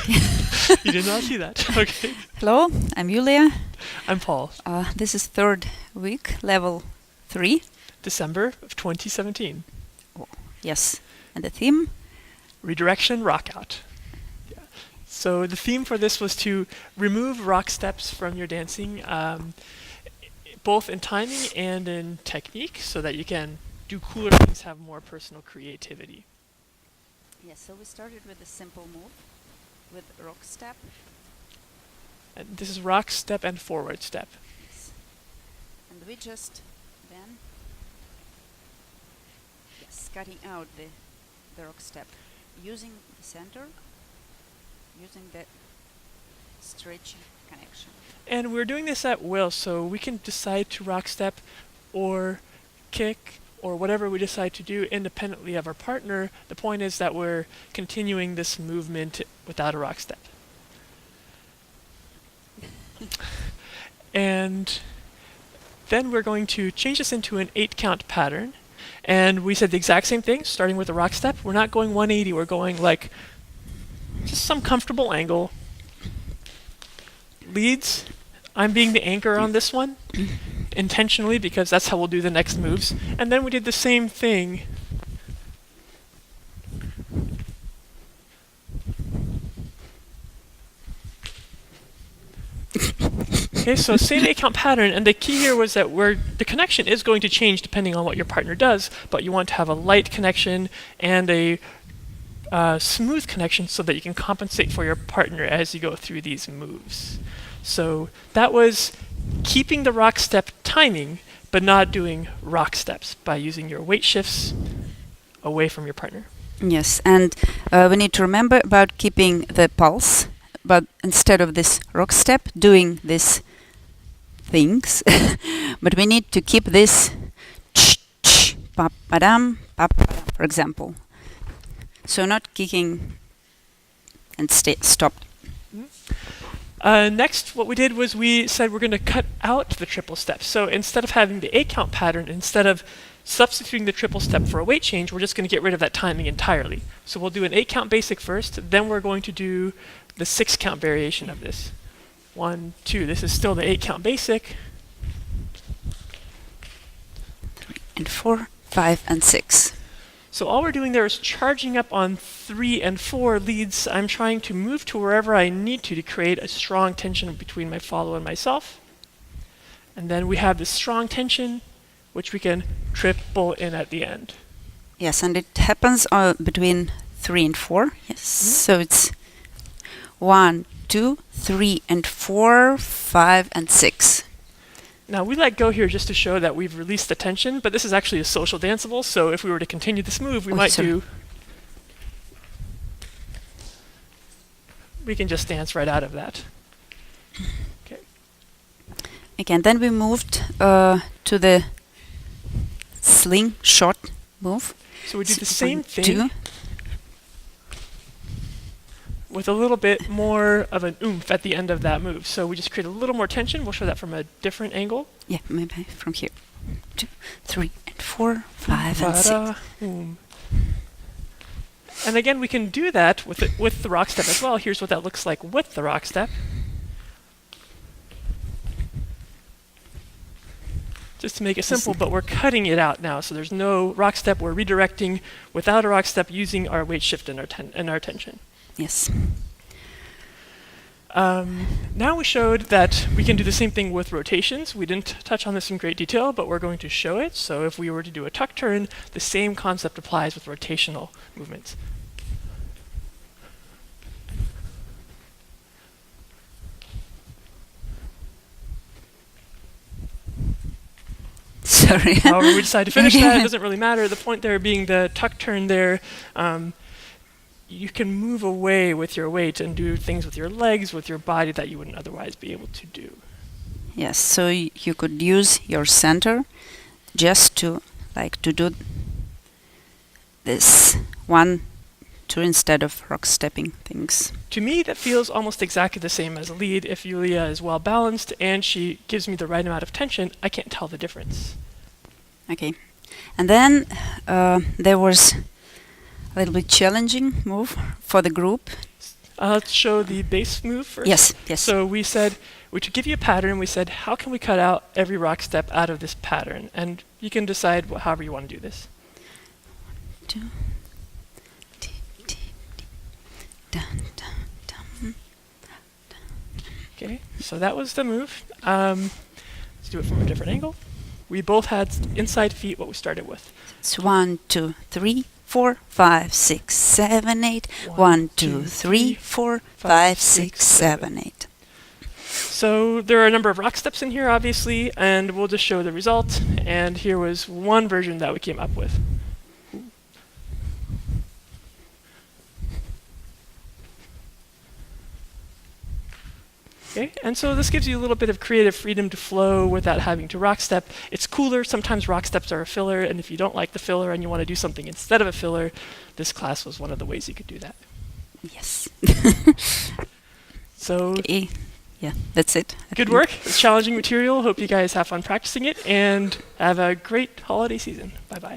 You did not see that. Okay. Hello, I'm Yulia. I'm Paul. This is third week, level 3. December of 2017. Yes, and the theme? Redirection rock out. Yeah. So the theme for this was to remove rock steps from your dancing, both in timing and in technique, so that you can do cooler things, have more personal creativity. Yes, so we started with a simple move with rock step. And this is rock step and forward step. Yes. And we just then cutting out the rock step using the center, using the stretchy connection. And we're doing this at will, so we can decide to rock step or kick or whatever we decide to do independently of our partner. The point is that we're continuing this movement without a rock step. And then we're going to change this into an 8-count pattern. And we said the exact same thing, starting with a rock step. We're not going 180, we're going like just some comfortable angle. Leads, I'm being the anchor on this one, intentionally, because that's how we'll do the next moves. And then we did the same thing. Okay, so same 8-count pattern, and the key here was that the connection is going to change depending on what your partner does, but you want to have a light connection and a smooth connection so that you can compensate for your partner as you go through these moves. So that was keeping the rock step timing, but not doing rock steps by using your weight shifts away from your partner. Yes, and we need to remember about keeping the pulse, but instead of this rock step, doing these things, but we need to keep this pa-pa-dam, pa-pa-dam, for example. So not kicking and stop. Next, what we did was we said we're going to cut out the triple step. So instead of having the 8-count pattern, instead of substituting the triple step for a weight change, we're just going to get rid of that timing entirely. So we'll do an 8-count basic first, then we're going to do the 6-count variation of this. 1, 2, this is still the 8-count basic. 3 and 4, 5 and 6. So all we're doing there is charging up on 3 and 4 leads. I'm trying to move to wherever I need to create a strong tension between my follow and myself. And then we have this strong tension, which we can triple in at the end. Yes, and it happens between 3 and 4. Yes, so it's 1, 2, 3 and 4, 5 and 6. Now we let go here just to show that we've released the tension, but this is actually a social danceable, so if we were to continue this move, we can just dance right out of that. Okay. Again, then we moved to the slingshot move. So we do the same 1, thing 2. with a little bit more of an oomph at the end of that move. So we just create a little more tension. We'll show that from a different angle. Yeah, maybe from here. 2, 3 and 4, 5 and 6. And again, we can do that with the rock step as well. Here's what that looks like with the rock step. Just to make it simple, but we're cutting it out now. So there's no rock step. We're redirecting without a rock step using our weight shift and our tension. Yes. Now we showed that we can do the same thing with rotations. We didn't touch on this in great detail, but we're going to show it. So if we were to do a tuck turn, the same concept applies with rotational movements. Sorry. However we decide to finish that, it doesn't really matter. The point there being the tuck turn there, you can move away with your weight and do things with your legs, with your body that you wouldn't otherwise be able to do. Yes, so you could use your center just to do this 1, 2 instead of rock stepping things. To me, that feels almost exactly the same as a lead. If Yulia is well balanced and she gives me the right amount of tension, I can't tell the difference. Okay, and then there was a little bit challenging move for the group. Let's show the base move first. Yes, yes. So we said, we should give you a pattern. We said, how can we cut out every rock step out of this pattern? And you can decide however you want to do this. Two. Dun, dun, dun. Okay, so that was the move. Let's do it from a different angle. We both had inside feet what we started with. It's 1, 2, 3, 4, 5, 6, 7, 8. 1, 2, 3, 4, 5, 6, 7, 8. So there are a number of rock steps in here, obviously, and we'll just show the result. And here was one version that we came up with. Okay, and so this gives you a little bit of creative freedom to flow without having to rock step. It's cooler. Sometimes rock steps are a filler, and if you don't like the filler and you want to do something instead of a filler, this class was one of the ways you could do that. Yes. So Okay. Yeah, that's it. good work. It's challenging material. Hope you guys have fun practicing it, and have a great holiday season. Bye-bye.